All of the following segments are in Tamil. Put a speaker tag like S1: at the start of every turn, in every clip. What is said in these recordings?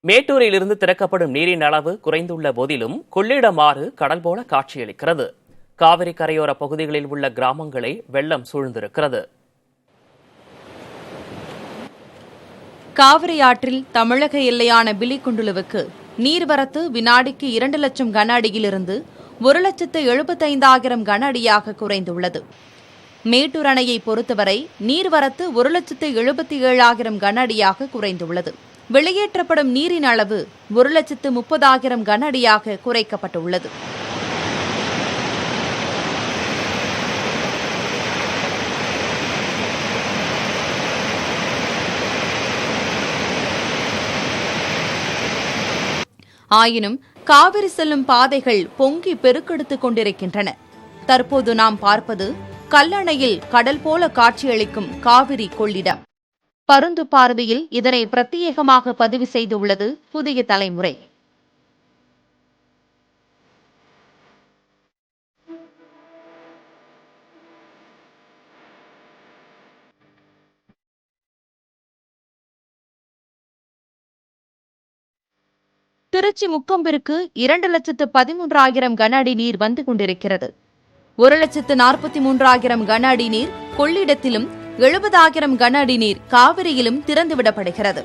S1: மேட்டூரிலிருந்து திறக்கப்படும் நீரின் அளவு குறைந்துள்ள போதிலும் கொள்ளிடம் ஆறு கடல் போல காட்சியளிக்கிறது. காவிரி கரையோர பகுதிகளில் உள்ள கிராமங்களை வெள்ளம் சூழ்ந்திருக்கிறது.
S2: காவிரி ஆற்றில் தமிழக எல்லையான பிலிகுண்டுலுவுக்கு நீர்வரத்து வினாடிக்கு 2 லட்சம் கன அடியிலிருந்து 1,75,000 கன அடியாக குறைந்துள்ளது. மேட்டூர் அணையை பொறுத்தவரை நீர்வரத்து 1,77,000 கன அடியாக குறைந்துள்ளது. வெளியேற்றப்படும் நீரின் அளவு 1,30,000 கன அடியாக குறைக்கப்பட்டுள்ளது. ஆயினும் காவிரி செல்லும் பாதைகள் பொங்கி பெருக்கெடுத்துக் கொண்டிருக்கின்றன. தற்போது நாம் பார்ப்பது கல்லணையில் கடல் போல காட்சியளிக்கும் காவிரி கொள்ளிடம். பருந்து பார்வையில் இதனை பிரத்யேகமாக பதிவு செய்துள்ளது புதிய தலைமுறை. திருச்சி முக்கொம்பிற்கு 2,13,000 கன அடி நீர் வந்து கொண்டிருக்கிறது. 1,43,000 கன அடி நீர் கொள்ளிடத்திலும் 70,000 கன அடி நீர் காவிரியிலும் திறந்துவிடப்படுகிறது.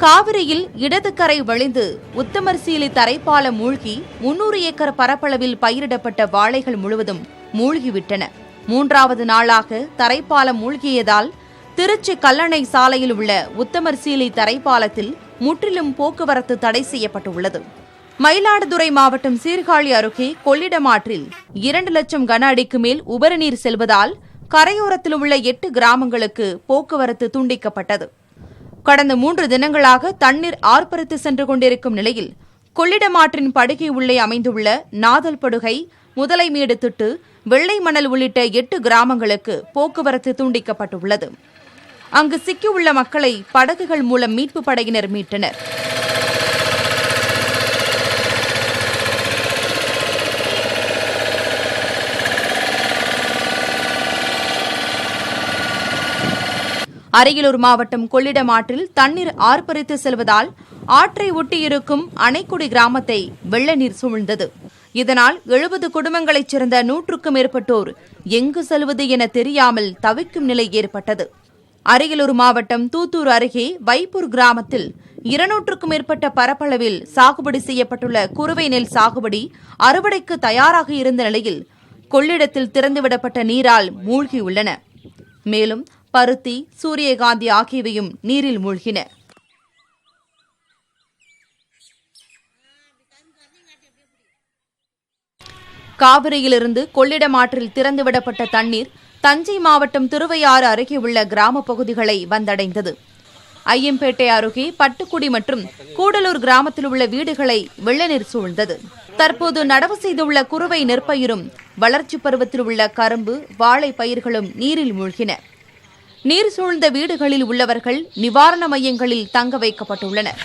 S2: காவிரியில் இடது கரை வழிந்து உத்தமர்சீலி தரைப்பாலம் மூழ்கி 300 ஏக்கர் பரப்பளவில் பயிரிடப்பட்ட வாழைகள் முழுவதும் மூழ்கிவிட்டன. 3வது நாளாக தரைப்பாலம் மூழ்கியதால் திருச்சி கல்லணை சாலையில் உள்ள உத்தமர்சீலி தரைப்பாலத்தில் முற்றிலும் போக்குவரத்து தடை செய்யப்பட்டுள்ளது. மயிலாடுதுறை மாவட்டம் சீர்காழி அருகே கொள்ளிடம் ஆற்றில் 2 லட்சம் கன அடிக்கு மேல் உபரிநீர் செல்வதால் கரையோரத்தில் உள்ள 8 கிராமங்களுக்கு போக்குவரத்து துண்டிக்கப்பட்டது. கடந்த 3 தினங்களாக தண்ணீர் ஆர்ப்பரித்து சென்று கொண்டிருக்கும் நிலையில் கொள்ளிடம் ஆற்றின் படுகை உள்ளே அமைந்துள்ள நாதல்படுகை, முதலைமேடு திட்டு, வெள்ளை மணல் உள்ளிட்ட 8 கிராமங்களுக்கு போக்குவரத்து துண்டிக்கப்பட்டுள்ளது. அங்கு சிக்கியுள்ள மக்களை படகுகள் மூலம் மீட்பு படையினர் மீட்டனர். அரியலூர் மாவட்டம் கொள்ளிடம் ஆற்றில் தண்ணீர் ஆர்ப்பரித்து செல்வதால் ஆற்றை ஒட்டியிருக்கும் அணைக்குடி கிராமத்தை வெள்ள நீர் சூழ்ந்தது. இதனால் 70 குடும்பங்களைச் சேர்ந்த 100க்கும் மேற்பட்டோர் எங்கு செல்வது என தெரியாமல் தவிக்கும் நிலை ஏற்பட்டது. அரியலூர் மாவட்டம் தூத்தூர் அருகே வைப்பூர் கிராமத்தில் 200க்கும் மேற்பட்ட பரப்பளவில் சாகுபடி செய்யப்பட்டுள்ள குறுவை நெல் சாகுபடி அறுவடைக்கு தயாராக இருந்த நிலையில் கொள்ளிடத்தில் திறந்துவிடப்பட்ட நீரால் மூழ்கியுள்ளன. மேலும் பருத்தி, சூரியகாந்தி ஆகியவையும் நீரில் மூழ்கின. காவிரியிலிருந்து கொள்ளிடம் ஆற்றில் திறந்துவிடப்பட்ட தண்ணீர் தஞ்சை மாவட்டம் திருவையாறு அருகே உள்ள கிராம பகுதிகளை வந்தடைந்தது. ஐயம்பேட்டை அருகே பட்டுக்குடி மற்றும் கூடலூர் கிராமத்தில் உள்ள வீடுகளை வெள்ள நீர் சூழ்ந்தது. தற்போது நடவு செய்துள்ள குறுவை நெற்பயிரும் வளர்ச்சி பருவத்தில் உள்ள கரும்பு, வாழை பயிர்களும் நீரில் மூழ்கின. நீர் சூழ்ந்த வீடுகளில் உள்ளவர்கள் நிவாரண மையங்களில் தங்க வைக்கப்பட்டுள்ளனர்.